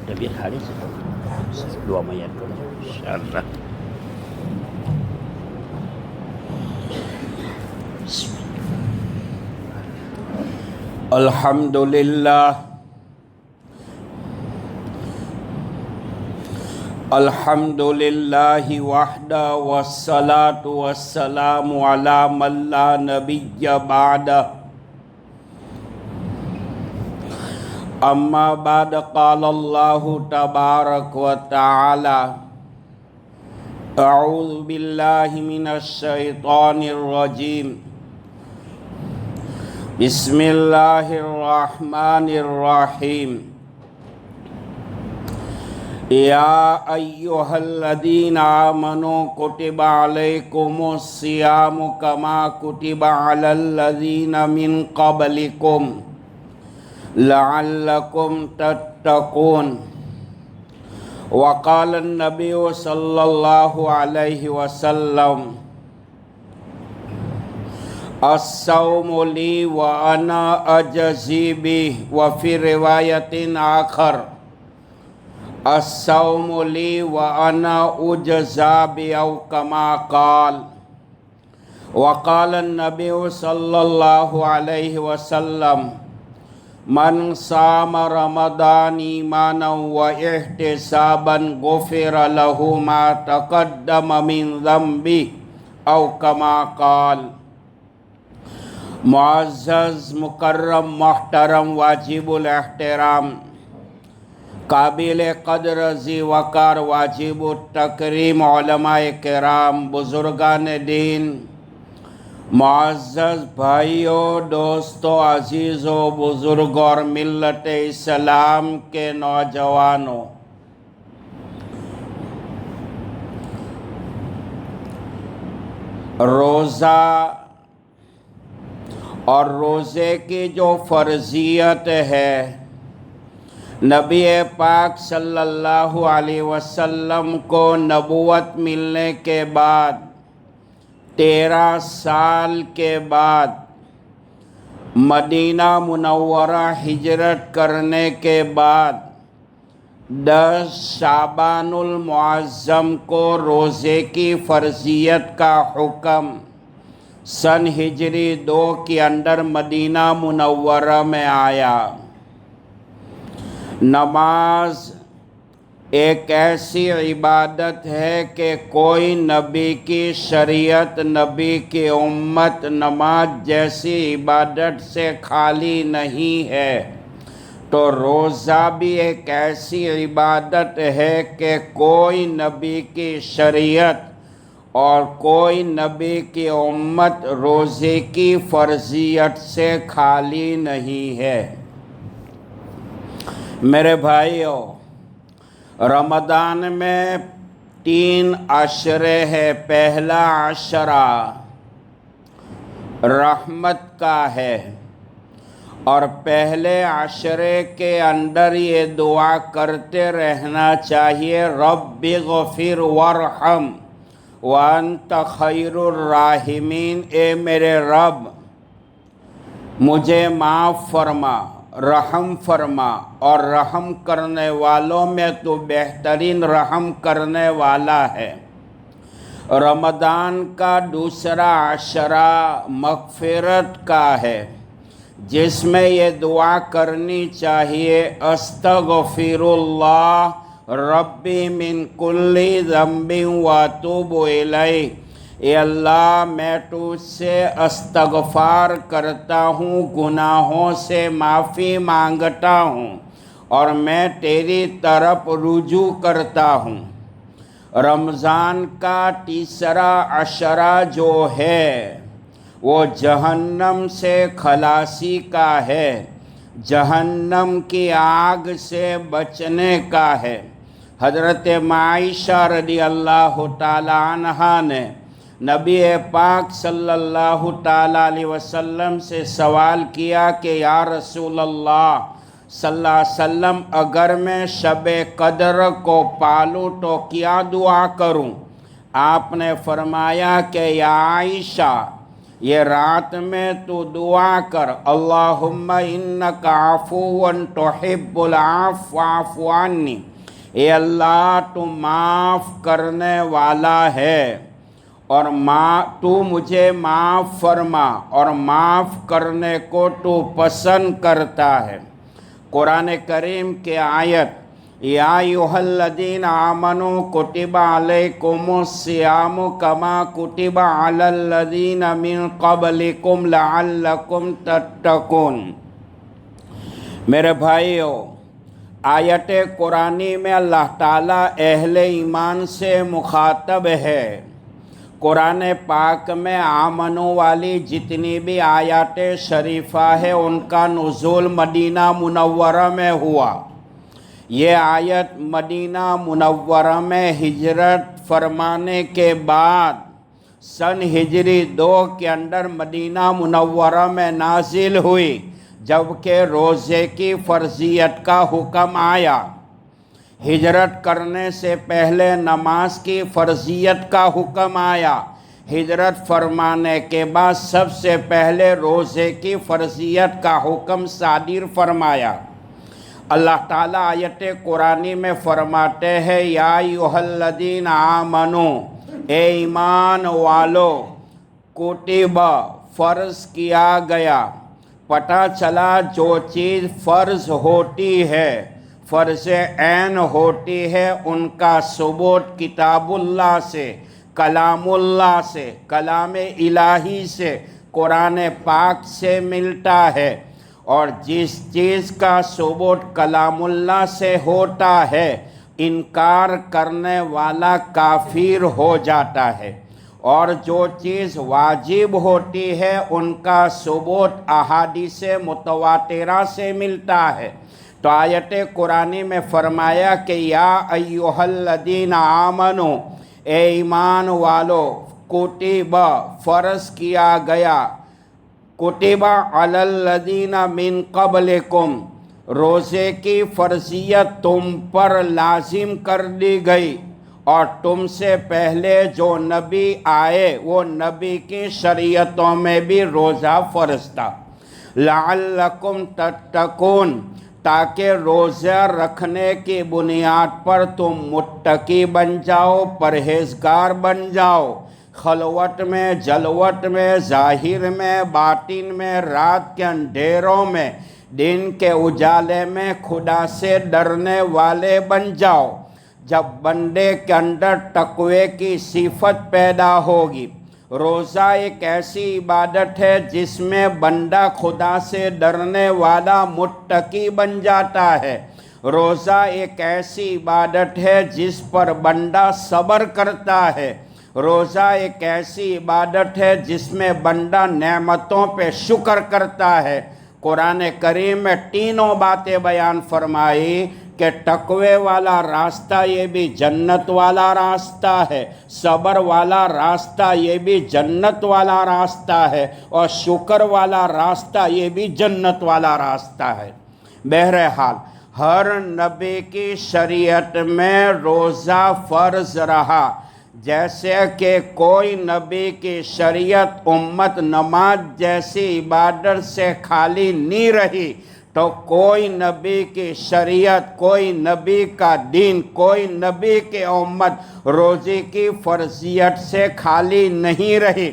طبیعت خالی سے دعا میں یاد کرو انشاءاللہ. الحمدللہ الحمدللہ وحدہ والصلاة والسلام علی من لا نبی بعدہ. اما بعد قال اللہ تبارک و تعالی اعوذ باللہ من الشیطان الرجیم بسم اللہ الرحمن الرحیم. یا ایہا الذین آمنوا کتب علیکم الصیام کما کتب علی الذین من قبلکم لعلکم تتقون. وقال النبی صلی اللہ علیہ وسلم الصوم لی وانا اجزی بہ. وفی روایت آخر الصوم لی وانا اجزا بہ او کما قال. وقال النبی صلی اللہ علیہ وسلم من صام رمضان ایمانا واحتسابا غفر له ما تقدم من ذنبه او کما قال. معزز مکرم محترم واجب الاحترام قابل قدر ذی وقار واجب التکریم علماء کرام بزرگان دین معزز بھائیوں دوستوں عزیزوں بزرگوں اور ملت اسلام کے نوجوانوں، روزہ اور روزے کی جو فرضیت ہے نبی پاک صلی اللہ علیہ وسلم کو نبوت ملنے کے بعد 13 سال کے بعد مدینہ منورہ ہجرت کرنے کے بعد 10 شعبان المعظم کو روزے کی فرضیت کا حکم سن ہجری 2 کے اندر مدینہ منورہ میں آیا. نماز ایک ایسی عبادت ہے کہ کوئی نبی کی شریعت نبی کی امت نماز جیسی عبادت سے خالی نہیں ہے، تو روزہ بھی ایک ایسی عبادت ہے کہ کوئی نبی کی شریعت اور کوئی نبی کی امت روزے کی فرضیت سے خالی نہیں ہے. میرے بھائیوں، رمضان میں 3 عشرے ہے. پہلا عشرہ رحمت کا ہے، اور پہلے عشرے کے اندر یہ دعا کرتے رہنا چاہیے رب اغفر وارحم وانت خیر الراحمین. اے میرے رب مجھے معاف فرما، رحم فرما، اور رحم کرنے والوں میں تو بہترین رحم کرنے والا ہے. رمضان کا دوسرا عشرہ مغفرت کا ہے، جس میں یہ دعا کرنی چاہیے استغفر اللہ ربی من کل ذنب واتوب الیہ. اے اللہ میں تجھ سے استغفار کرتا ہوں، گناہوں سے معافی مانگتا ہوں، اور میں تیری طرف رجوع کرتا ہوں. رمضان کا تیسرا عشرہ جو ہے وہ جہنم سے خلاصی کا ہے، جہنم کی آگ سے بچنے کا ہے. حضرت عائشہ رضی اللہ تعالی عنہا نے نبی پاک صلی اللہ تعالی علیہ وسلم سے سوال کیا کہ یا رسول اللہ صلی اللہ علیہ وسلم اگر میں شب قدر کو پالوں تو کیا دعا کروں؟ آپ نے فرمایا کہ یا عائشہ یہ رات میں تو دعا کر، اللہم انکا عفو تحب العفو فاعف عنی، اے اللہ تو معاف کرنے والا ہے اور تو مجھے معاف فرما، اور معاف کرنے کو تو پسند کرتا ہے۔ قرآن کریم کے آیت یا ایھا الذین آمنوا کتب علیکم الصیام کما کتب علی الذین من قبلکم لعلکم تتقون۔ میرے بھائیو، آیت قرآنی میں اللہ تعالیٰ اہل ایمان سے مخاطب ہے۔ قرآن پاک میں آمنو والی جتنی بھی آیات شریفہ ہے ان کا نزول مدینہ منورہ میں ہوا۔ یہ آیت مدینہ منورہ میں ہجرت فرمانے کے بعد سن ہجری 2 کے اندر مدینہ منورہ میں نازل ہوئی، جبکہ روزے کی فرضیت کا حکم آیا۔ ہجرت کرنے سے پہلے نماز کی فرضیت کا حکم آیا، ہجرت فرمانے کے بعد سب سے پہلے روزے کی فرضیت کا حکم صادر فرمایا۔ اللہ تعالیٰ آیت قرآنی میں فرماتے ہیں یا ایھا الذین آمنوا، اے ایمان والو، کتب فرض کیا گیا۔ پتہ چلا جو چیز فرض ہوتی ہے، فرض عین ہوتی ہے، ان کا ثبوت کتاب اللہ سے، کلام اللہ سے، کلام الہی سے، قرآن پاک سے ملتا ہے۔ اور جس چیز کا ثبوت کلام اللہ سے ہوتا ہے، انکار کرنے والا کافر ہو جاتا ہے، اور جو چیز واجب ہوتی ہے ان کا ثبوت احادیث متواترہ سے ملتا ہے۔ تو آیت قرآنی میں فرمایا کہ یا ایھا الذین آمنوا، اے ایمان والو، کتب فرض کیا گیا، کتب علی الذین من قبلکم، روزے کی فرضیت تم پر لازم کر دی گئی، اور تم سے پہلے جو نبی آئے وہ نبی کی شریعتوں میں بھی روزہ فرض تھا، لعلکم تتقون، تاکہ روزہ رکھنے کی بنیاد پر تم متقی بن جاؤ، پرہیزگار بن جاؤ، خلوت میں، جلوت میں، ظاہر میں، باطن میں، رات کے اندھیروں میں، دن کے اجالے میں خدا سے ڈرنے والے بن جاؤ۔ جب بندے کے اندر تقوی کی صفت پیدا ہوگی، روزہ ایک ایسی عبادت ہے جس میں بندہ خدا سے ڈرنے والا متقی بن جاتا ہے۔ روزہ ایک ایسی عبادت ہے جس پر بندہ صبر کرتا ہے۔ روزہ ایک ایسی عبادت ہے جس میں بندہ نعمتوں پہ شکر کرتا ہے۔ قرآن کریم میں تینوں باتیں بیان فرمائی کہ تقوی والا راستہ یہ بھی جنت والا راستہ ہے، صبر والا راستہ یہ بھی جنت والا راستہ ہے، اور شکر والا راستہ یہ بھی جنت والا راستہ ہے۔ بہرحال ہر نبی کی شریعت میں روزہ فرض رہا، جیسے کہ کوئی نبی کی شریعت امت نماز جیسی عبادت سے خالی نہیں رہی، تو کوئی نبی کی شریعت، کوئی نبی کا دین، کوئی نبی کی امت روزے کی فرضیت سے خالی نہیں رہی۔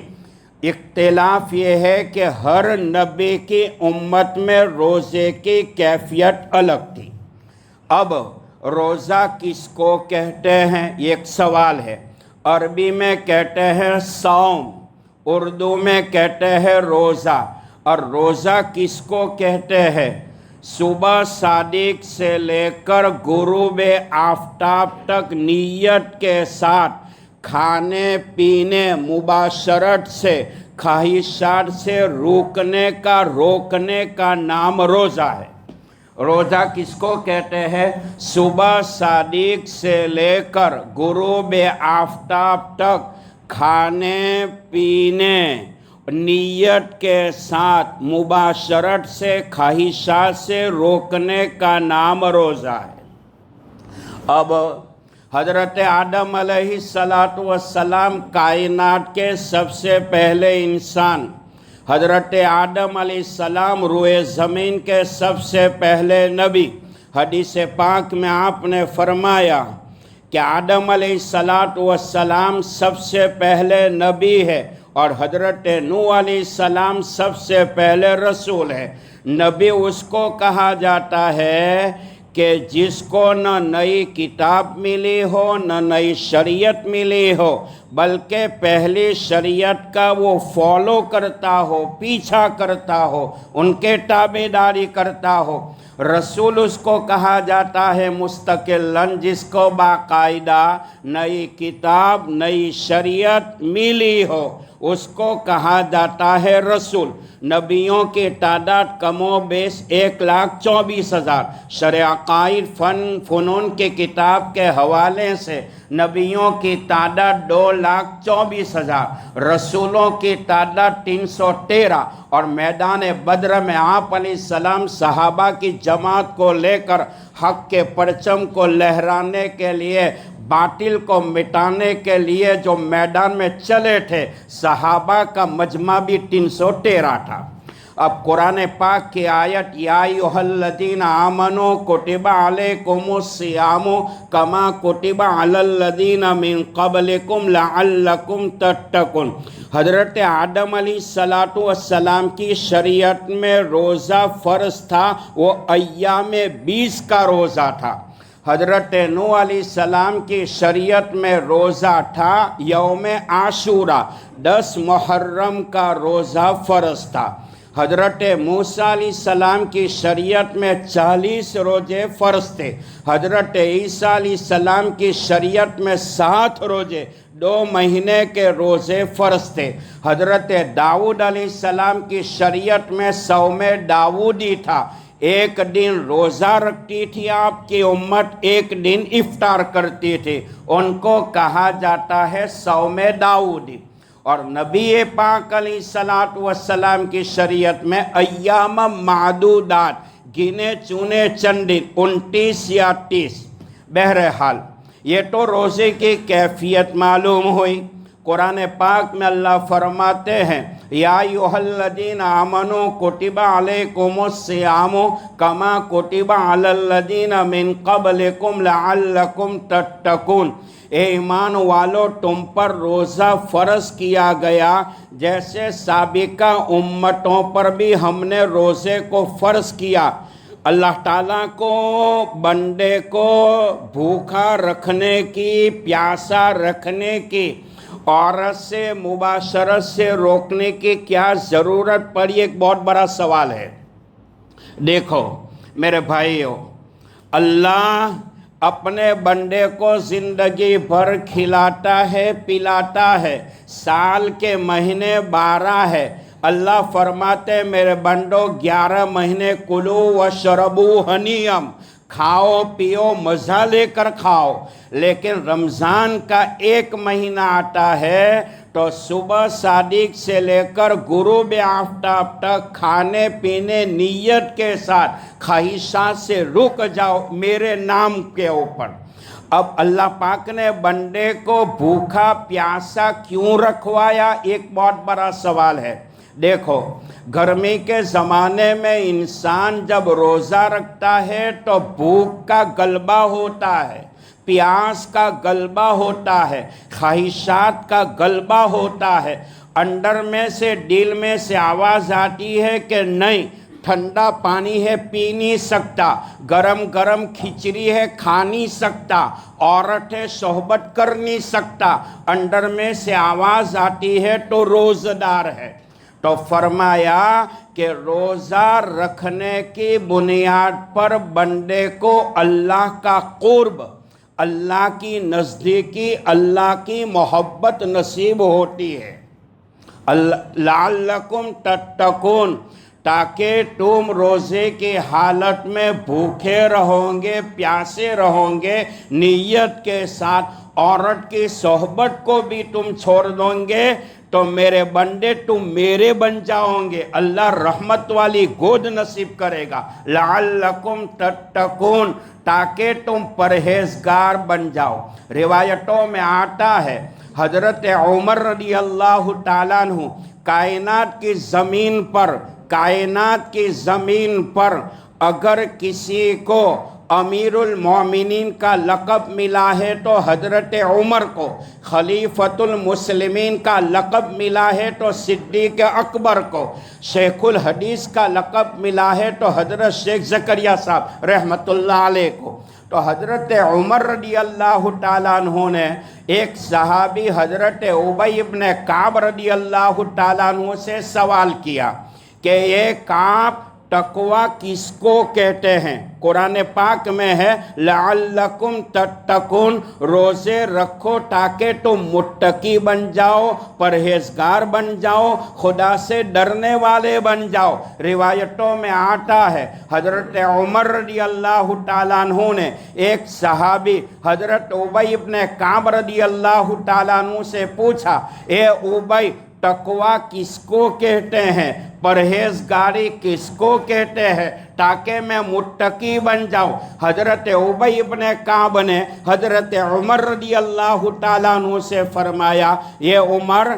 اختلاف یہ ہے کہ ہر نبی کی امت میں روزے کی کیفیت الگ تھی۔ اب روزہ کس کو کہتے ہیں، یہ ایک سوال ہے۔ عربی میں کہتے ہیں صوم، اردو میں کہتے ہیں روزہ، اور روزہ کس کو کہتے ہیں؟ صبح صادق سے لے کر غروب آفتاب تک نیت کے ساتھ کھانے پینے، مباشرت سے، خواہشات سے روکنے کا نام روزہ ہے۔ روزہ کس کو کہتے ہیں؟ صبح صادق سے لے کر غروب آفتاب تک کھانے پینے، نیت کے ساتھ مباشرت سے، خواہشات سے روکنے کا نام روزہ ہے۔ اب حضرت آدم علیہ السلام کائنات کے سب سے پہلے انسان، حضرت آدم علیہ السلام روئے زمین کے سب سے پہلے نبی۔ حدیث پاک میں آپ نے فرمایا کہ آدم علیہ السلام سب سے پہلے نبی ہے اور حضرت نوح علیہ السلام سب سے پہلے رسول ہے۔ نبی اس کو کہا جاتا ہے کہ جس کو نہ نئی کتاب ملی ہو نہ نئی شریعت ملی ہو، بلکہ پہلی شریعت کا وہ فالو کرتا ہو، پیچھا کرتا ہو، ان کے تابعداری کرتا ہو۔ رسول اس کو کہا جاتا ہے مستقلاً جس کو باقاعدہ نئی کتاب نئی شریعت ملی ہو، اس کو کہا جاتا ہے رسول۔ نبیوں کی تعداد کم و بیش 1,24,000۔ شرع عقائد فنون کی کتاب کے حوالے سے نبیوں کی تعداد 2,24,000، رسولوں کی تعداد 313، اور میدان بدر میں آپ علیہ السلام صحابہ کی جماعت کو لے کر حق کے پرچم کو لہرانے کے لیے، باطل کو مٹانے کے لیے جو میدان میں چلے تھے، صحابہ کا مجمع بھی 313 تھا۔ اب قرآن پاک کی آیت یا ایھا الذین آمنوا کتب علیکم الصیام کما کتب علی الذین من قبلکم لعلکم تتقون۔ حضرت آدم علیہ السلام کی شریعت میں روزہ فرض تھا، وہ ایام 20 کا روزہ تھا۔ حضرت نوح علیہ السلام کی شریعت میں روزہ تھا یوم عاشورہ، 10 محرم کا روزہ فرض تھا۔ حضرت موسیٰ علیہ السلام کی شریعت میں 40 روزے فرض تھے۔ حضرت عیسیٰ علیہ السلام کی شریعت میں 7 روزے 2 مہینے کے روزے فرض تھے۔ حضرت داؤد علیہ السلام کی شریعت میں صوم داؤدی تھا، ایک دن روزہ رکھتی تھی آپ کی امت، ایک دن افطار کرتی تھی، ان کو کہا جاتا ہے صوم داؤدی۔ اور نبی پاک علیہ السلام کی شریعت میں ایام معدودات، گنے چنے چند دن، 29 یا 30۔ بہرحال یہ تو روزے کی کیفیت معلوم ہوئی۔ قرآن پاک میں اللہ فرماتے ہیں یا ایھا الذین آمنوا کتب علیکم الصیام کما کتب علی الذین من قبلکم لعلکم تتقون۔ اے ایمان والو، تم پر روزہ فرض کیا گیا جیسے سابقہ امتوں پر بھی ہم نے روزے کو فرض کیا۔ اللہ تعالیٰ کو بندے کو بھوکا رکھنے کی، پیاسا رکھنے کی، عورت سے مباشرت سے روکنے کی کیا ضرورت پڑی؟ ایک بہت بڑا سوال ہے۔ دیکھو میرے بھائیو، اللہ اپنے بندے کو زندگی بھر کھلاتا ہے، پلاتا ہے، سال کے مہینے 12 ہے۔ اللہ فرماتے میرے بندو 11 مہینے کلو وشربو ہنیم، کھاؤ پیو مزہ لے کر کھاؤ۔ لیکن رمضان کا 1 مہینہ آتا ہے تو صبح صادق سے لے کر غروب آفتاب تک کھانے پینے نیت کے ساتھ خواہشات سے رک جاؤ میرے نام کے اوپر۔ اب اللہ پاک نے بندے کو بھوکا پیاسا کیوں رکھوایا؟ ایک بہت بڑا سوال ہے۔ دیکھو گرمی کے زمانے میں انسان جب روزہ رکھتا ہے تو بھوک کا غلبہ ہوتا ہے، پیاس کا غلبہ ہوتا ہے، خواہشات کا غلبہ ہوتا ہے۔ اندر میں سے دل میں سے آواز آتی ہے کہ نہیں، ٹھنڈا پانی ہے پی نہیں سکتا، گرم گرم کھچڑی ہے کھا نہیں سکتا، عورت ہے صحبت کر نہیں سکتا۔ اندر میں سے آواز آتی ہے تو روزہ دار ہے۔ تو فرمایا کہ روزہ رکھنے کی بنیاد پر بندے کو اللہ کا قرب، اللہ کی نزدیکی، اللہ کی محبت نصیب ہوتی ہے۔ لعلکم تتقون، تاکہ تم روزے کی حالت میں بھوکے رہو گے، پیاسے رہو گے، نیت کے ساتھ عورت کی صحبت کو بھی تم چھوڑ دو گے تو میرے بندے تم میرے بن جاؤ گے، اللہ رحمت والی گود نصیب کرے گا، لعلکم تتقون، تاکہ تم پرہیزگار بن جاؤ۔ روایتوں میں آتا ہے حضرت عمر رضی اللہ تعالیٰ عنہ کائنات کی زمین پر اگر کسی کو امیر المومنین کا لقب ملا ہے تو حضرت عمر کو، خلیفۃ المسلمین کا لقب ملا ہے تو صدیق اکبر کو، شیخ الحدیث کا لقب ملا ہے تو حضرت شیخ زکریا صاحب رحمۃ اللہ علیہ کو۔ تو حضرت عمر رضی اللہ تعالیٰ عنہ نے ایک صحابی حضرت ابی ابن کعب رضی اللہ تعالیٰ عنہ سے سوال کیا کہ یہ کعب تقوی کس کو کہتے ہیں؟ قرآن پاک میں ہے لعلکم تتقون، روزے رکھو تاکہ تم متقی بن جاؤ، پرہیزگار بن جاؤ، خدا سے ڈرنے والے بن جاؤ۔ روایتوں میں آتا ہے حضرت عمر رضی اللہ تعالیٰ عنہ نے ایک صحابی حضرت ابی ابن کعب رضی اللہ تعالیٰ عنہ سے پوچھا، اے ابی، تقوی کس کو کہتے ہیں، پرہیزگاری کس کو کہتے ہیں، تاکہ میں متقی بن جاؤں؟ حضرت ابی ابن کعب نے حضرت عمر رضی اللہ تعالیٰ عنہ سے فرمایا، یہ عمر،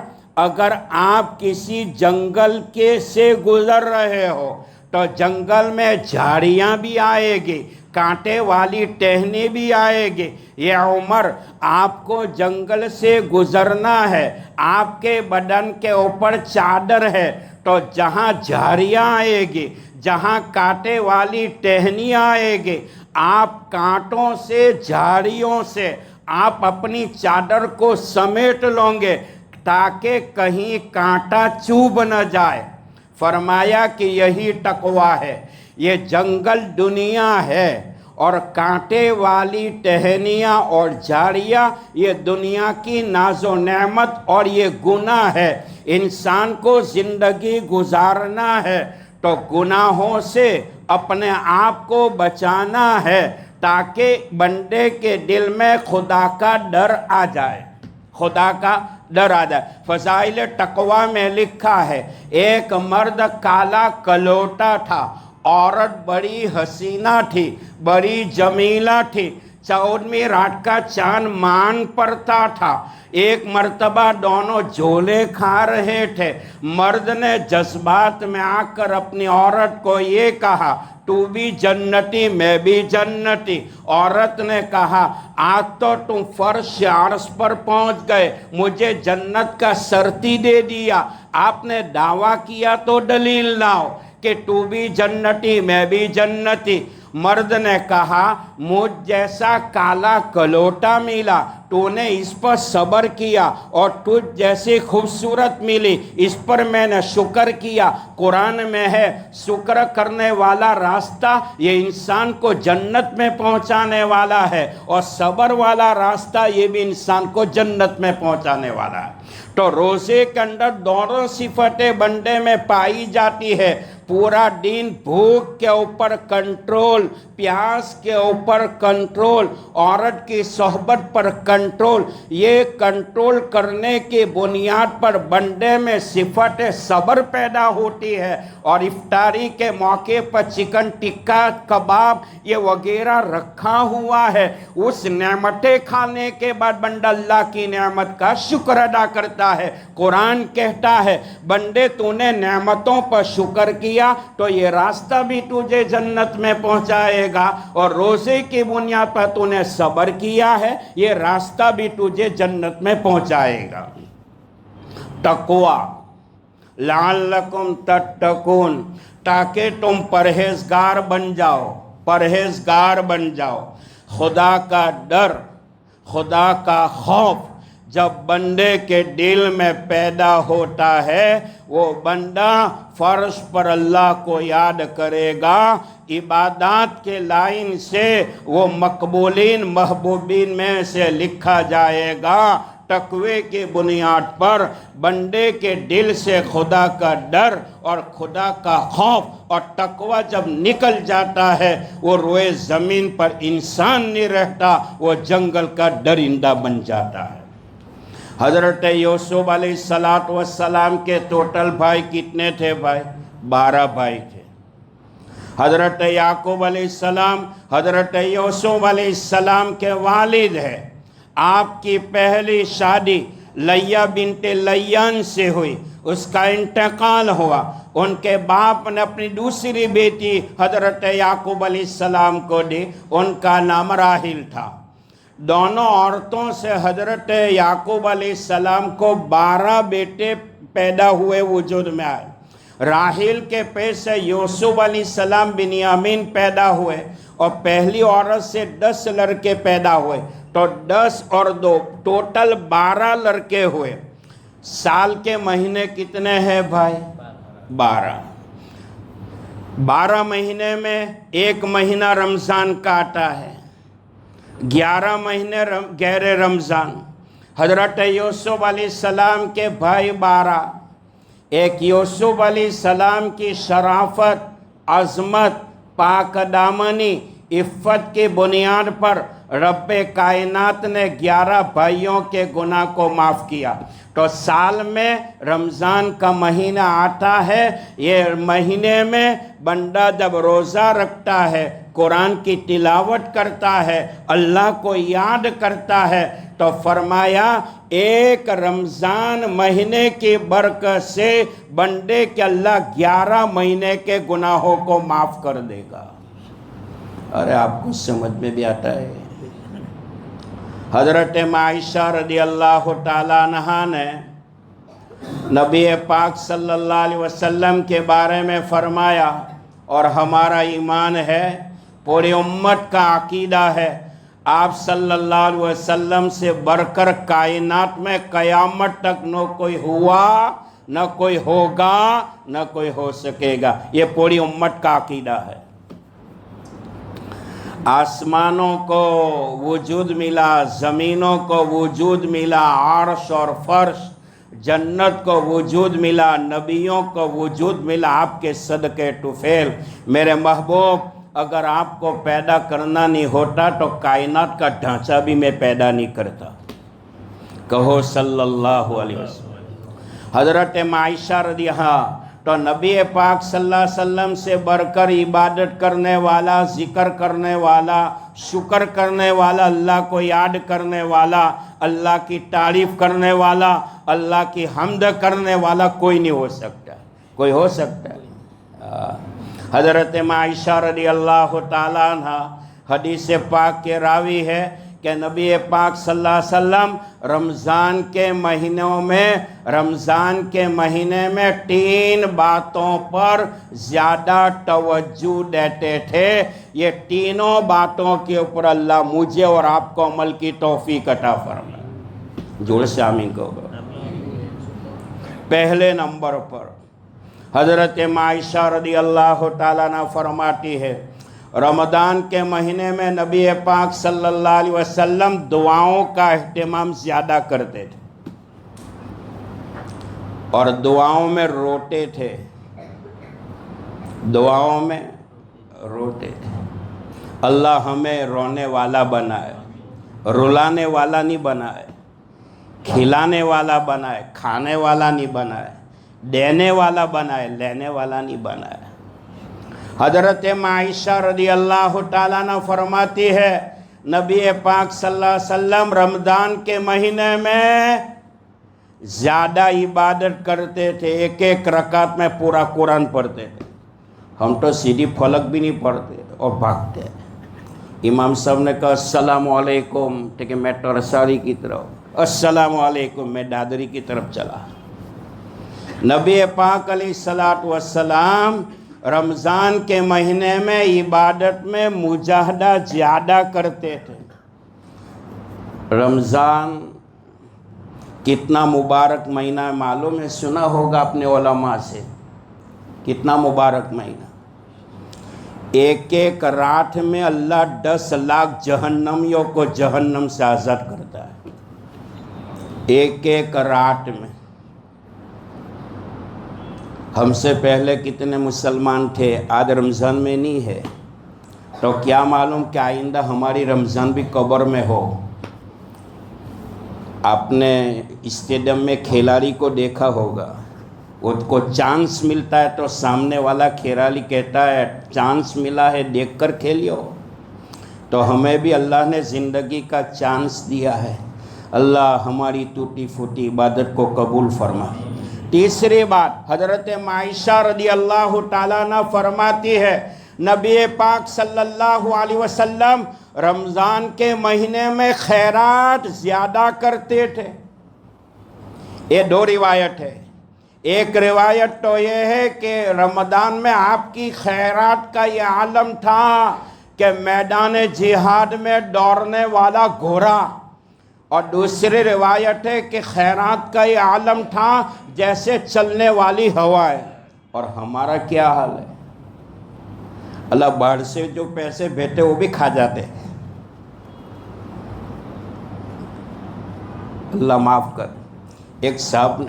اگر آپ کسی جنگل سے گزر رہے ہو تو جنگل میں جھاڑیاں بھی آئے گی، کانٹے والی ٹہنی بھی آئے گی، یہ عمر آپ کو جنگل سے گزرنا ہے، آپ کے بدن کے اوپر چادر ہے، تو جہاں جھاڑیاں آئے گی، جہاں کانٹے والی ٹہنی آئے گی، آپ کانٹوں سے، جھاڑیوں سے آپ اپنی چادر کو سمیٹ لوں گے تاکہ کہیں کانٹا چوب نہ جائے۔ فرمایا کہ یہی تقوی ہے۔ یہ جنگل دنیا ہے اور کانٹے والی ٹہنیاں اور جھاڑیاں یہ دنیا کی ناز و نعمت اور یہ گناہ ہے۔ انسان کو زندگی گزارنا ہے تو گناہوں سے اپنے آپ کو بچانا ہے تاکہ بندے کے دل میں خدا کا ڈر آ جائے، خدا کا ڈر آ جائے۔ فضائل تقوی میں لکھا ہے ایک مرد کالا کلوٹا تھا، عورت بڑی حسینہ تھی، بڑی جمیلہ تھی، 14ویں رات کا چاند مان پڑتا تھا۔ ایک مرتبہ دونوں جھولے کھا رہے تھے، مرد نے جذبات میں آ کر اپنی عورت کو یہ کہا، تو بھی جنتی میں بھی جنتی۔ عورت نے کہا، آج تو تم فرش عرش پر پہنچ گئے، مجھے جنت کا شرطی دے دیا، آپ نے دعویٰ کیا تو دلیل لاؤ کہ تو بھی جنتی میں بھی جنتی۔ مرد نے کہا، مجھ جیسا کالا کلوٹا ملا، تو نے اس پر صبر کیا، اور تجھ جیسی خوبصورت ملی، اس پر میں نے شکر کیا۔ قرآن میں ہے شکر کرنے والا راستہ یہ انسان کو جنت میں پہنچانے والا ہے، اور صبر والا راستہ یہ بھی انسان کو جنت میں پہنچانے والا ہے۔ تو روزے کے اندر دونوں صفتیں بندے میں پائی جاتی ہے۔ پورا دن بھوک کے اوپر کنٹرول، پیاس کے اوپر کنٹرول، عورت کی صحبت پر کنٹرول، یہ کنٹرول کرنے کی بنیاد پر بندے میں صفت صبر پیدا ہوتی ہے۔ اور افطاری کے موقع پر چکن ٹکا، کباب یہ وغیرہ رکھا ہوا ہے، اس نعمتیں کھانے کے بعد بندہ اللہ کی نعمت کا شکر ادا کرتا ہے۔ قرآن کہتا ہے، بندے تو نے نعمتوں پر شکر کیا تو یہ راستہ بھی تجھے جنت میں پہنچائے گا، اور روزے کی بنیاد پر تو نے صبر کیا ہے، یہ راستہ بھی تجھے جنت میں پہنچائے گا۔ تقوی، لعلکم تتقون، تاکہ تم پرہیزگار بن جاؤ، پرہیزگار بن جاؤ۔ خدا کا ڈر، خدا کا خوف جب بندے کے دل میں پیدا ہوتا ہے، وہ بندہ فرض پر اللہ کو یاد کرے گا، عبادات کے لائن سے وہ مقبولین محبوبین میں سے لکھا جائے گا۔ تقوی کی بنیاد پر بندے کے دل سے خدا کا ڈر اور خدا کا خوف اور تقوی جب نکل جاتا ہے، وہ روئے زمین پر انسان نہیں رہتا، وہ جنگل کا درندہ بن جاتا ہے۔ حضرت یوسف علیہ السلام کے ٹوٹل بھائی کتنے تھے بھائی؟ 12 بھائی تھے۔ حضرت یعقوب علیہ السلام حضرت یوسف علیہ السلام کے والد ہیں۔ آپ کی پہلی شادی لیہ بنت لیان سے ہوئی، اس کا انتقال ہوا۔ ان کے باپ نے اپنی دوسری بیٹی حضرت یعقوب علیہ السلام کو دی، ان کا نام راحیل تھا۔ دونوں عورتوں سے حضرت یعقوب علیہ السلام کو 12 بیٹے پیدا ہوئے، وجود میں آئے۔ راحیل کے پیٹ سے یوسف علیہ السلام بنیامین پیدا ہوئے، اور پہلی عورت سے 10 لڑکے پیدا ہوئے، تو 10 اور 2 ٹوٹل 12 لڑکے ہوئے۔ سال کے مہینے کتنے ہیں بھائی؟ 12۔ 12 مہینے میں ایک مہینہ رمضان کا آتا ہے، 11 مہینے غیر رمضان۔ حضرت یوسف علیہ السلام کے بھائی 12۔ ایک یوسف علیہ السلام کی شرافت، عظمت، پاک دامنی، عفت کی بنیاد پر رب کائنات نے 11 بھائیوں کے گناہ کو معاف کیا۔ تو سال میں رمضان کا مہینہ آتا ہے، یہ مہینے میں بندہ جب روزہ رکھتا ہے، قرآن کی تلاوت کرتا ہے، اللہ کو یاد کرتا ہے، تو فرمایا ایک رمضان مہینے کی برکت سے بندے کے اللہ 11 مہینے کے گناہوں کو معاف کر دے گا۔ ارے آپ کو سمجھ میں بھی آتا ہے؟ حضرت عائشہ رضی اللہ تعالیٰ عنہا نے نبی پاک صلی اللہ علیہ وسلم کے بارے میں فرمایا، اور ہمارا ایمان ہے، پوری امت کا عقیدہ ہے، آپ صلی اللہ علیہ وسلم سے بڑھ کر کائنات میں قیامت تک نہ کوئی ہوا، نہ کوئی ہوگا، نہ کوئی ہو سکے گا۔ یہ پوری امت کا عقیدہ ہے۔ آسمانوں کو وجود ملا، زمینوں کو وجود ملا، عرش اور فرش، جنت کو وجود ملا، نبیوں کو وجود ملا آپ کے صدقے طفیل۔ میرے محبوب، اگر آپ کو پیدا کرنا نہیں ہوتا تو کائنات کا ڈھانچہ بھی میں پیدا نہیں کرتا۔ کہو صلی اللہ علیہ وسلم۔ حضرت عائشہ رضی اللہ، تو نبی پاک صلی اللہ علیہ وسلم سے بڑھ کر عبادت کرنے والا، ذکر کرنے والا، شکر کرنے والا، اللہ کو یاد کرنے والا، اللہ کی تعریف کرنے والا، اللہ کی حمد کرنے والا کوئی نہیں ہو سکتا۔ کوئی ہو سکتا ہے؟ حضرت عائشہ رضی اللہ تعالیٰ عنہ حدیث پاک کے راوی ہے کہ نبی پاک صلی اللہ علیہ وسلم رمضان کے مہینے میں 3 باتوں پر زیادہ توجہ دیتے تھے۔ یہ تینوں باتوں کے اوپر اللہ مجھے اور آپ کو عمل کی توفیق عطا فرمائے۔ جوڑ سے آمین کہو۔ پہلے نمبر پر حضرت عائشہ رضی اللہ تعالیٰ عنہ فرماتی ہے، رمضان کے مہینے میں نبی پاک صلی اللہ علیہ وسلم دعاؤں کا اہتمام زیادہ کرتے تھے، اور دعاؤں میں روتے تھے۔ دعاؤں میں روتے تھے۔ اللہ ہمیں رونے والا بنائے، رلانے والا نہیں بنائے، کھلانے والا بنائے، کھانے والا نہیں بنائے، دینے والا بنائے، لینے والا نہیں بنائے۔ حضرت عائشہ رضی اللہ تعالیٰ عنہ فرماتی ہے، نبی پاک صلی اللہ علیہ وسلم رمضان کے مہینے میں زیادہ عبادت کرتے تھے، ایک ایک رکعت میں پورا قرآن پڑھتے تھے۔ ہم تو سیدھی فلک بھی نہیں پڑھتے اور بھاگتے۔ امام صاحب نے کہا السلام علیکم، ٹھیک ہے، میں ٹرساری کی طرف، السلام علیکم، میں دادری کی طرف چلا۔ نبی پاک علیہ السلام رمضان کے مہینے میں عبادت میں مجاہدہ زیادہ کرتے تھے۔ رمضان کتنا مبارک مہینہ ہے معلوم ہے؟ سنا ہوگا اپنے علماء سے، کتنا مبارک مہینہ۔ ایک ایک رات میں اللہ 10 لاکھ جہنمیوں کو جہنم سے آزاد کرتا ہے، ایک ایک رات میں۔ ہم سے پہلے کتنے مسلمان تھے، آج رمضان میں نہیں ہے، تو کیا معلوم کہ آئندہ ہماری رمضان بھی قبر میں ہو۔ آپ نے اسٹیڈیم میں کھلاڑی کو دیکھا ہوگا، اس کو چانس ملتا ہے تو سامنے والا کھلاڑی کہتا ہے چانس ملا ہے دیکھ کر کھیلیو۔ تو ہمیں بھی اللہ نے زندگی کا چانس دیا ہے، اللہ ہماری ٹوٹی پھوٹی عبادت کو قبول فرمائے۔ تیسری بات، حضرت عائشہ رضی اللہ تعالیٰ عنہ فرماتی ہے نبی پاک صلی اللہ علیہ وسلم رمضان کے مہینے میں خیرات زیادہ کرتے تھے۔ یہ دو روایت ہے، ایک روایت تو یہ ہے کہ رمضان میں آپ کی خیرات کا یہ عالم تھا کہ میدان جہاد میں دوڑنے والا گھوڑا، اور دوسری روایت ہے کہ خیرات کا یہ عالم تھا جیسے چلنے والی ہوائیں۔ اور ہمارا کیا حال ہے؟ اللہ باہر سے جو پیسے بھیجتے وہ بھی کھا جاتے، اللہ معاف کر۔ ایک صاحب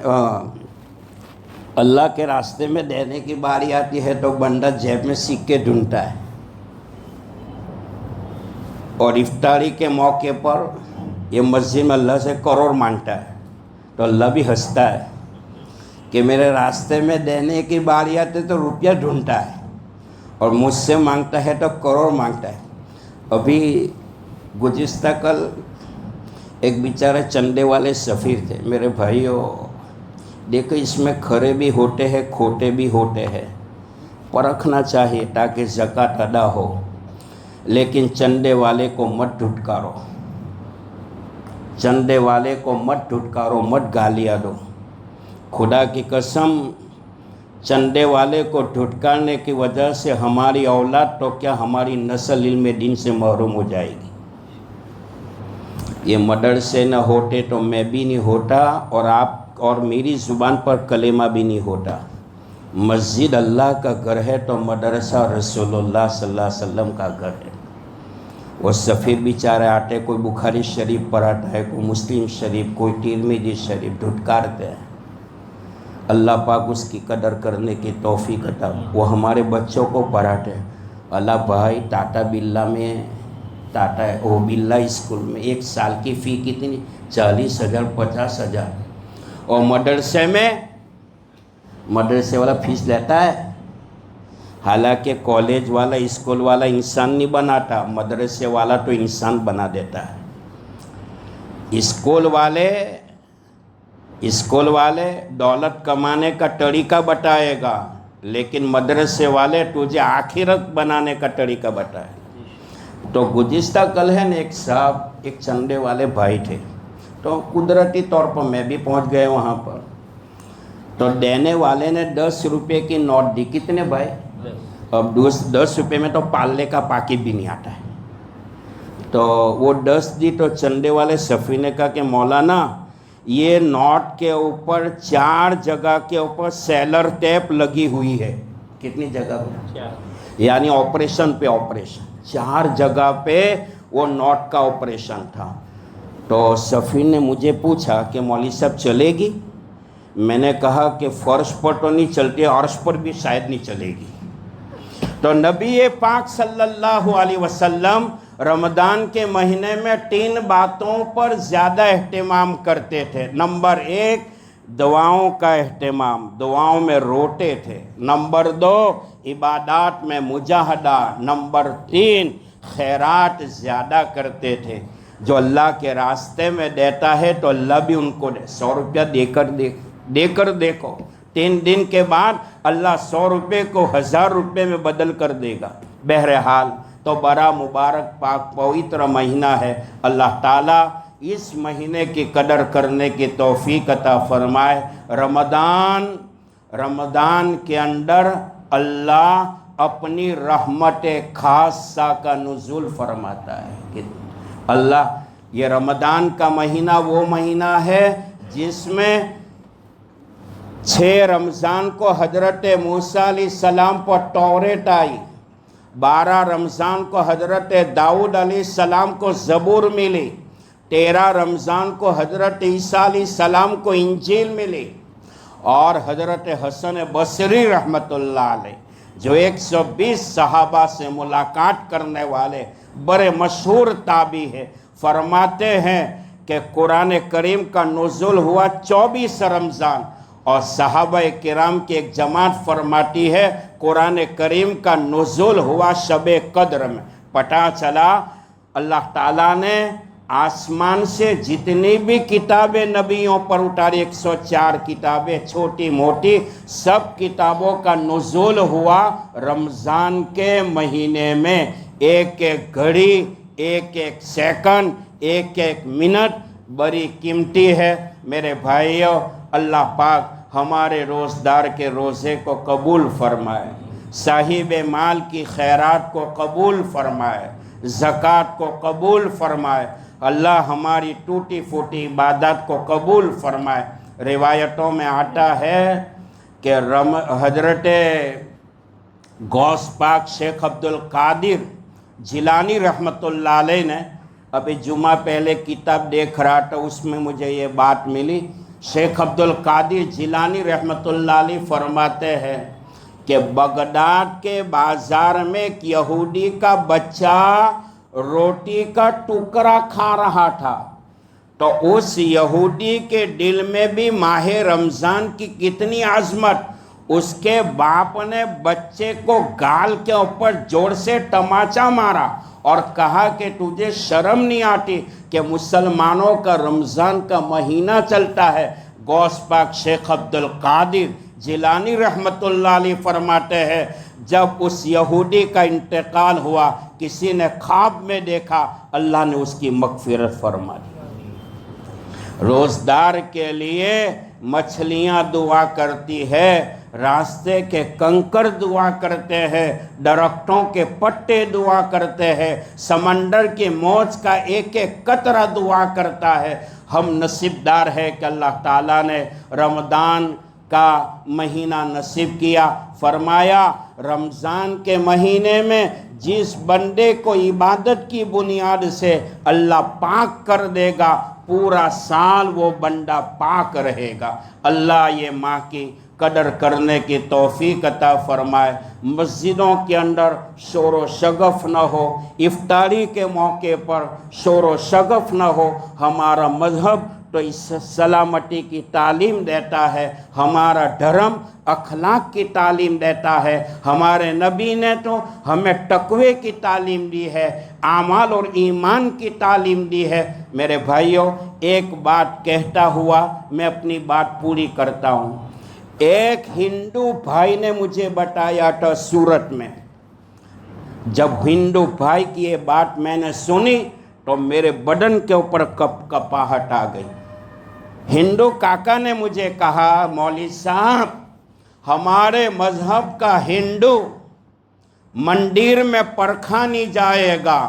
اللہ کے راستے میں دینے کی باری آتی ہے تو بندہ جیب میں سکے ڈھونڈتا ہے، اور افطاری کے موقع پر یہ مسجد میں اللہ سے کروڑ مانگتا ہے تو اللہ بھی ہنستا ہے کہ میرے راستے میں دینے کی باری آتی تو روپیہ ڈھونڈتا ہے، اور مجھ سے مانگتا ہے تو کروڑ مانگتا ہے۔ ابھی گزشتہ کل ایک بیچارے چندے والے سفیر تھے، میرے بھائیوں دیکھو اس میں کھرے بھی ہوتے ہیں کھوٹے بھی ہوتے ہیں، پرکھنا چاہیے تاکہ زکوٰۃ ادا ہو، لیکن چندے والے کو مت دھٹکارو، چندے والے کو مت دھٹکارو، مت گالیاں دو۔ خدا کی قسم چندے والے کو دھٹکارنے کی وجہ سے ہماری اولاد تو کیا ہماری نسل علم دین سے محروم ہو جائے گی۔ یہ مدرسے نہ ہوتے تو میں بھی نہیں ہوتا، اور آپ اور میری زبان پر کلمہ بھی نہیں ہوتا۔ مسجد اللہ کا گھر ہے تو مدرسہ رسول اللہ صلی اللہ علیہ وسلم کا گھر ہے۔ وہ سفیر بیچارے آتے، کوئی بخاری شریف پڑھاتا ہے، کوئی مسلم شریف، کوئی ترمذی شریف، دھٹکارتے ہیں۔ اللہ پاک اس کی قدر کرنے کی توفیق عطا۔ وہ ہمارے بچوں کو پڑھاتے ہیں۔ اللہ بھائی ٹاٹا برلا میں برلا اسکول میں ایک سال کی فی کتنی؟ 40,000 50,000، اور مدرسے والا فیس لیتا ہے۔ حالانکہ کالج والا اسکول والا انسان نہیں بناتا، مدرسے والا تو انسان بنا دیتا ہے۔ اسکول والے دولت کمانے کا طریقہ بتائے گا، لیکن مدرسے والے تجھے آخرت بنانے کا طریقہ بتائے۔ تو گزشتہ کل ہے نا ایک صاحب، ایک چندے والے بھائی تھے، تو قدرتی طور پر میں بھی پہنچ گئے وہاں پر۔ تو دینے والے نے 10 روپے کی نوٹ دی۔ کتنے بھائی؟ اب 10 روپے میں تو پالنے کا پاکٹ بھی نہیں آتا ہے۔ تو وہ 10 دی تو چندے والے سفیر نے کہا کہ مولانا یہ نوٹ کے اوپر 4 جگہ کے اوپر سیلر ٹیپ لگی ہوئی ہے۔ کتنی جگہ پہ؟ یعنی آپریشن پہ آپریشن، 4 جگہ پہ وہ نوٹ کا آپریشن تھا۔ تو سفیر نے مجھے پوچھا کہ مولوی صاحب چلے گی؟ میں نے کہا کہ فرش پر تو نہیں چلتی، عرش پر بھی شاید نہیں چلے گی۔ تو نبی پاک صلی اللہ علیہ وسلم رمضان کے مہینے میں 3 باتوں پر زیادہ اہتمام کرتے تھے۔ نمبر 1 دعاؤں کا اہتمام، دعاؤں میں روتے تھے۔ نمبر 2 عبادات میں مجاہدہ۔ نمبر 3 خیرات زیادہ کرتے تھے۔ جو اللہ کے راستے میں دیتا ہے تو اللہ بھی ان کو 100 روپیہ دے کر دیکھو، 3 دن کے بعد اللہ 100 روپے کو 1000 روپے میں بدل کر دے گا۔ بہرحال تو بڑا مبارک پاک پوتر مہینہ ہے۔ اللہ تعالیٰ اس مہینے کی قدر کرنے کی توفیق عطا فرمائے۔ رمضان کے اندر اللہ اپنی رحمت خاصہ کا نزول فرماتا ہے۔ اللہ یہ رمضان کا مہینہ وہ مہینہ ہے جس میں 6 رمضان کو حضرت موسیٰ علیہ السلام پر توریت آئی، 12 رمضان کو حضرت داؤد علیہ السلام کو زبور ملی، 13 رمضان کو حضرت عیسیٰ علیہ السلام کو انجیل ملی، اور حضرت حسن بصری رحمت اللہ علیہ جو 120 صحابہ سے ملاقات کرنے والے بڑے مشہور تابعی ہے، فرماتے ہیں کہ قرآن کریم کا نزول ہوا 24 رمضان، اور صحابہ کرام کی ایک جماعت فرماتی ہے قرآن کریم کا نزول ہوا شب قدر میں۔ پتہ چلا اللہ تعالیٰ نے آسمان سے جتنی بھی کتابیں نبیوں پر اتاری، 104 کتابیں چھوٹی موٹی، سب کتابوں کا نزول ہوا رمضان کے مہینے میں۔ ایک ایک گھڑی، ایک ایک سیکنڈ، ایک ایک منٹ بڑی قیمتی ہے میرے بھائیوں۔ اللہ پاک ہمارے روزدار کے روزے کو قبول فرمائے، صاحب مال کی خیرات کو قبول فرمائے، زکوٰۃ کو قبول فرمائے، اللہ ہماری ٹوٹی پھوٹی عبادت کو قبول فرمائے۔ روایتوں میں آتا ہے کہ حضرت غوث پاک شیخ عبدالقادر جیلانی رحمۃ اللہ علیہ نے، ابھی جمعہ پہلے کتاب دیکھ رہا تھا، اس میں مجھے یہ بات ملی۔ شیخ عبدالقادر جیلانی رحمۃ اللہ علیہ فرماتے ہیں کہ بغداد کے بازار میں ایک یہودی کا بچہ روٹی کا ٹکڑا کھا رہا تھا، تو اس یہودی کے دل میں بھی ماہ رمضان کی کتنی عظمت، اس کے باپ نے بچے کو گال کے اوپر زور سے تماچا مارا اور کہا کہ تجھے شرم نہیں آتی کہ مسلمانوں کا رمضان کا مہینہ چلتا ہے۔ غوث پاک شیخ عبدالقادر جیلانی رحمۃ اللہ علیہ فرماتے ہیں جب اس یہودی کا انتقال ہوا، کسی نے خواب میں دیکھا، اللہ نے اس کی مغفرت فرما دی۔ روزدار کے لیے مچھلیاں دعا کرتی ہے، راستے کے کنکر دعا کرتے ہیں، درختوں کے پتے دعا کرتے ہیں، سمندر کی موج کا ایک ایک قطرہ دعا کرتا ہے۔ ہم نصیبدار ہے کہ اللہ تعالیٰ نے رمضان کا مہینہ نصیب کیا۔ فرمایا رمضان کے مہینے میں جس بندے کو عبادت کی بنیاد سے اللہ پاک کر دے گا، پورا سال وہ بندہ پاک رہے گا۔ اللہ یہ ماہ کی قدر کرنے کی توفیق عطا فرمائے۔ مسجدوں کے اندر شور و شگف نہ ہو، افطاری کے موقع پر شور و شگف نہ ہو۔ ہمارا مذہب تو اس سلامتی کی تعلیم دیتا ہے، ہمارا دھرم اخلاق کی تعلیم دیتا ہے، ہمارے نبی نے تو ہمیں تقوی کی تعلیم دی ہے، اعمال اور ایمان کی تعلیم دی ہے۔ میرے بھائیوں، ایک بات کہتا ہوا میں اپنی بات پوری کرتا ہوں۔ ایک ہندو بھائی نے مجھے بتایا تھا سورت میں، جب ہندو بھائی کی یہ بات میں نے سنی تو میرے بدن کے اوپر کپاہٹ آ گئی۔ ہندو کاکا نے مجھے کہا، مولوی صاحب ہمارے مذہب کا ہندو مندر میں پرکھا نہیں جائے گا،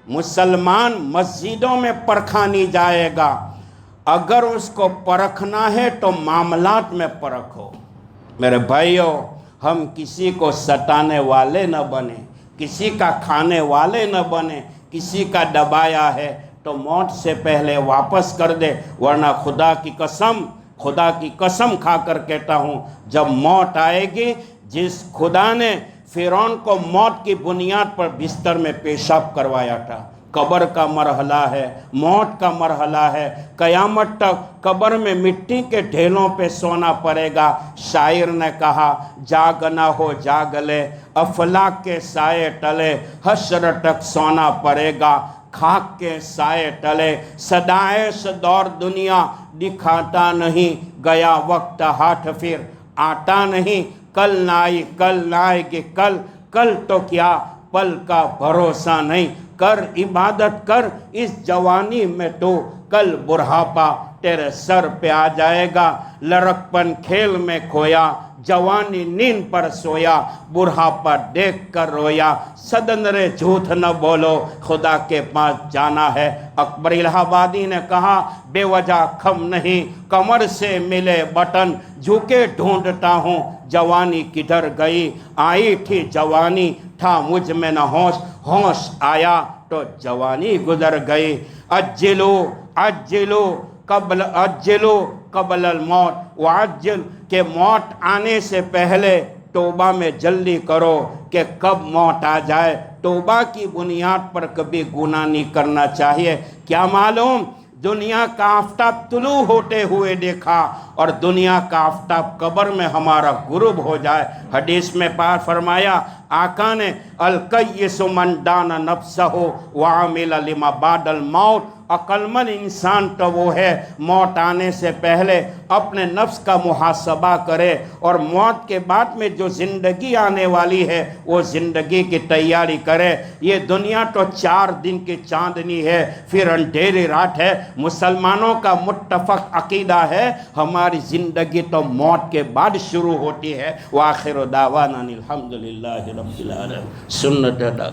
مسلمان مسجدوں میں پرکھا نہیں جائے گا، اگر اس کو پرکھنا ہے تو معاملات میں پرکھو۔ میرے بھائیوں، ہم کسی کو ستانے والے نہ بنیں، کسی کا کھانے والے نہ بنیں، کسی کا دبایا ہے تو موت سے پہلے واپس کر دے، ورنہ خدا کی قسم کھا کر کہتا ہوں، جب موت آئے گی، جس خدا نے فرعون کو موت کی بنیاد پر بستر میں پیشاب کروایا تھا، قبر کا مرحلہ ہے، موت کا مرحلہ ہے، قیامت تک قبر میں مٹی کے ڈھیلوں پہ سونا پڑے گا۔ شاعر نے کہا، جاگنا ہو جاگ لے، افلاک کے سائے تلے، حشر تک سونا پڑے گا، خاک کے سائے تلے، صدائش دور دنیا دکھاتا نہیں، گیا وقت ہاتھ پھر آتا نہیں، کل نہ آئی کل نہ آئے گی کل تو کیا پل کا بھروسہ نہیں، کر عبادت کر اس جوانی میں تو، کل بڑھاپا تیرے سر پہ آ جائے گا، لڑکپن کھیل میں کھویا، جوانی نیند پر سویا، بڑھاپا دیکھ کر رویا، صدندرے جھوٹ نہ بولو، خدا کے پاس جانا ہے۔ اکبر الہ آبادی نے کہا، بے وجہ خم نہیں، کمر سے ملے بٹن، جھکے ڈھونڈتا ہوں، جوانی کدھر گئی، آئی تھی جوانی، تھا مجھ میں نہ ہوش آیا تو جوانی گزر گئی۔ عجلو قبل الموت وعجل، کہ موت آنے سے پہلے توبہ میں جلدی کرو کہ کب موت آ جائے۔ توبہ کی بنیاد پر کبھی گناہ نہیں کرنا چاہیے۔ کیا معلوم دنیا کا آفتاب طلوع ہوتے ہوئے دیکھا اور دنیا کا آفتاب قبر میں ہمارا غروب ہو جائے۔ حدیث میں پار فرمایا آقا نے القیس من دان نفسہ وعمل لما بعد الموت، عقل مند انسان تو وہ ہے موت آنے سے پہلے اپنے نفس کا محاسبہ کرے اور موت کے بعد میں جو زندگی آنے والی ہے وہ زندگی کی تیاری کرے۔ یہ دنیا تو 4 دن کی چاندنی ہے، پھر اندھیری رات ہے۔ مسلمانوں کا متفق عقیدہ ہے ہماری زندگی تو موت کے بعد شروع ہوتی ہے۔ وآخر دعوانا الحمدللہ رب العالمین۔ سنت ادا